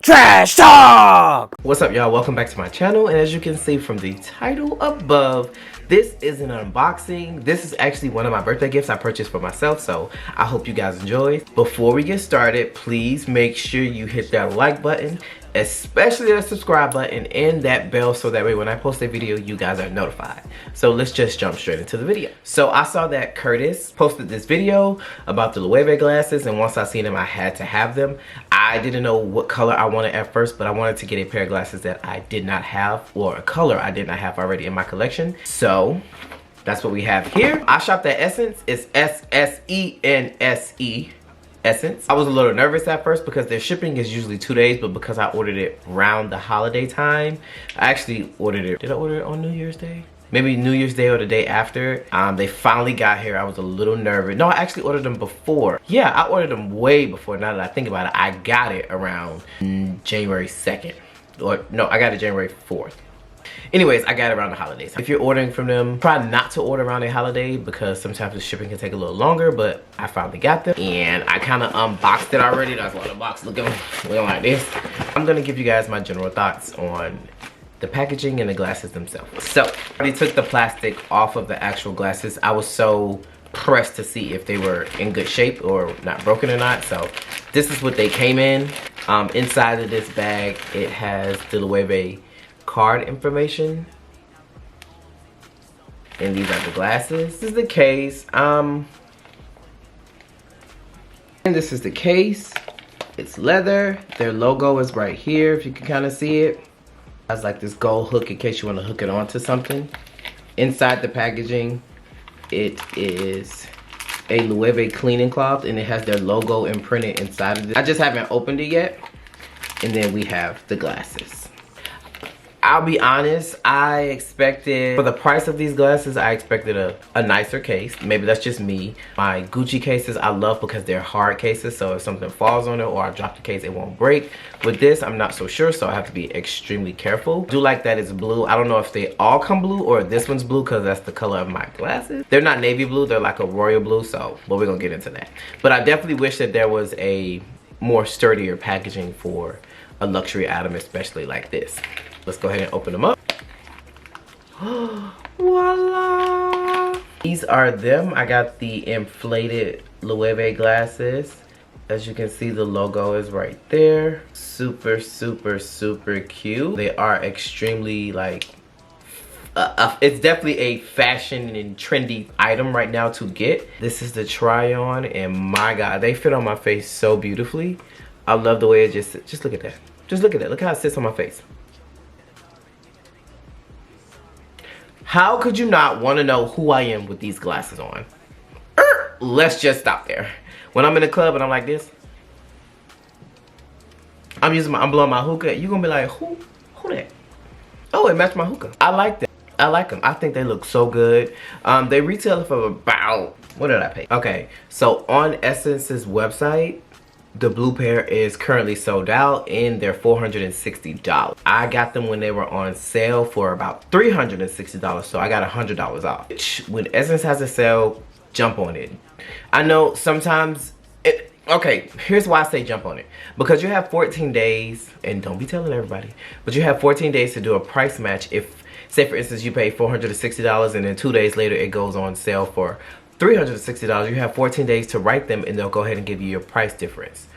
Trash talk! What's up, y'all? Welcome back to my channel, and as you can see from the title above, this is an unboxing. This is actually one of my birthday gifts I purchased for myself, so I hope you guys enjoy. Before we get started, please make sure you hit that like button, especially that subscribe button and that bell, so that way when I post a video, you guys are notified. So let's just jump straight into the video. So I saw that Curtis posted this video about the loewe glasses, and once I seen them, I had to have them. I didn't know what color I wanted at first, but I wanted to get a pair of glasses that I did not have, or a color I did not have already in my collection. So that's what we have here. I shopped at Essence. It's SSENSE. Essence. I was a little nervous at first because their shipping is usually 2 days, but because I ordered it around the holiday time, I actually ordered it. Did I order it on New Year's Day? Maybe New Year's Day or the day after. They finally got here. I was a little nervous. No, I actually ordered them before. Yeah, I ordered them way before. Now that I think about it, I got it around January 2nd. Or no, I got it January 4th. Anyways, I got it around the holidays. If you're ordering from them, try not to order around a holiday because sometimes the shipping can take a little longer, but I finally got them. And I kind of unboxed it already. That's why the box looking like this. I'm gonna give you guys my general thoughts on the packaging and the glasses themselves. So, I already took the plastic off of the actual glasses. I was so pressed to see if they were in good shape or not broken or not. So, this is what they came in. Inside of this bag, it has the loewe card information, and these are the glasses. This is the case, and this is the case. It's leather. Their logo is right here, if you can kind of see it. It has like this gold hook in case you want to hook it onto something. Inside the packaging, it is a loewe cleaning cloth, and it has their logo imprinted inside of it. I just haven't opened it yet. And then we have the glasses. I'll be honest, I expected, for the price of these glasses, I expected a nicer case. Maybe that's just me. My Gucci cases I love because they're hard cases, so if something falls on it or I drop the case, it won't break. With this, I'm not so sure, so I have to be extremely careful. I do like that it's blue. I don't know if they all come blue or this one's blue because that's the color of my glasses. They're not navy blue, they're like a royal blue, so, but we're gonna get into that. But I definitely wish that there was a more sturdier packaging for a luxury item, especially like this. Let's go ahead and open them up. Voila! These are them. I got the inflated loewe glasses. As you can see, the logo is right there. Super, super, super cute. They are extremely like, it's definitely a fashion and trendy item right now to get. This is the try on, and my God, they fit on my face so beautifully. I love the way it just look at that. Just look at that. Look how it sits on my face. How could you not want to know who I am with these glasses on? Let's just stop there. When I'm in the club and I'm like this, I'm blowing my hookah. You're gonna be like, who that? Oh, it matched my hookah. I like that. I like them. I think they look so good. They retail for about, what did I pay? Okay, so on Essence's website, the blue pair is currently sold out and they're $460. I got them when they were on sale for about $360, so I got $100 off. When Essence has a sale, jump on it. I know sometimes, okay, here's why I say jump on it. Because you have 14 days, and don't be telling everybody, but you have 14 days to do a price match. If, say for instance, you pay $460 and then 2 days later it goes on sale for $360, you have 14 days to write them and they'll go ahead and give you your price difference.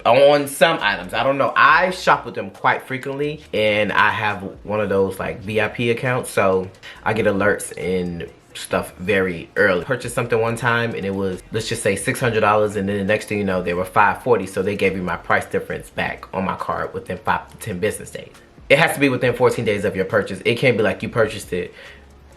On some items, I don't know. I shop with them quite frequently and I have one of those like VIP accounts, so I get alerts and stuff very early. Purchased something one time and it was, let's just say $600, and then the next thing you know, they were $540, so they gave me my price difference back on my card within 5 to 10 business days. It has to be within 14 days of your purchase. It can't be like you purchased it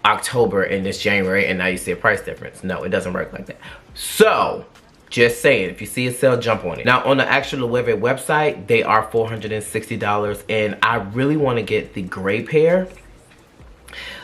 October and it's January and now you see a price difference. No, it doesn't work like that. So, just saying, if you see a sale, jump on it. Now, on the actual loewe website, they are $460, and I really want to get the gray pair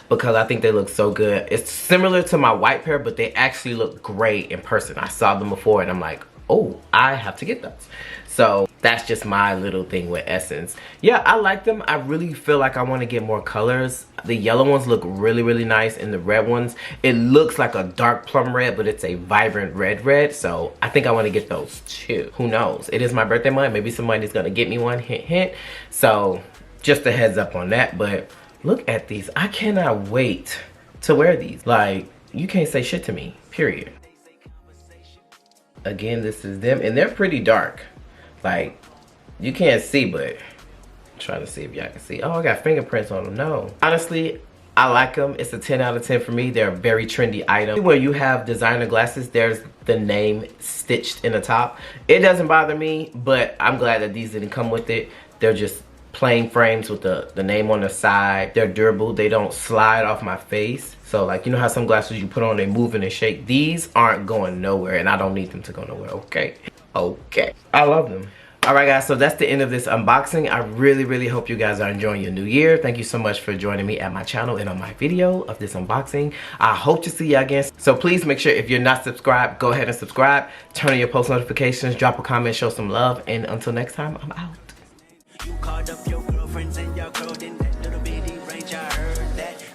because I think they look so good. It's similar to my white pair, but they actually look great in person. I saw them before and I'm like, oh, I have to get those. So that's just my little thing with Essence. Yeah, I like them. I really feel like I want to get more colors. The yellow ones look really, really nice, and the red ones, it looks like a dark plum red, but it's a vibrant red. So I think I want to get those too. Who knows? It is my birthday month. Maybe somebody's gonna get me one. Hint, hint. So just a heads up on that. But look at these. I cannot wait to wear these. Like, you can't say shit to me. Period. Again, this is them, and they're pretty dark. Like, you can't see, but I'm trying to see if y'all can see. Oh, I got fingerprints on them. No. Honestly, I like them. It's a 10 out of 10 for me. They're a very trendy item. When you have designer glasses, there's the name stitched in the top. It doesn't bother me, but I'm glad that these didn't come with it. They're just plain frames with the name on the side. They're durable. They don't slide off my face. So, like, you know how some glasses you put on, they move and they shake? These aren't going nowhere, and I don't need them to go nowhere, okay? Okay. I love them. Alright guys, so that's the end of this unboxing. I really, really hope you guys are enjoying your new year. Thank you so much for joining me at my channel and on my video of this unboxing. I hope to see y'all again. So please make sure if you're not subscribed, go ahead and subscribe. Turn on your post notifications, drop a comment, show some love. And until next time, I'm out. You called up your girlfriends and y'all curled in that little bitty range. I heard that.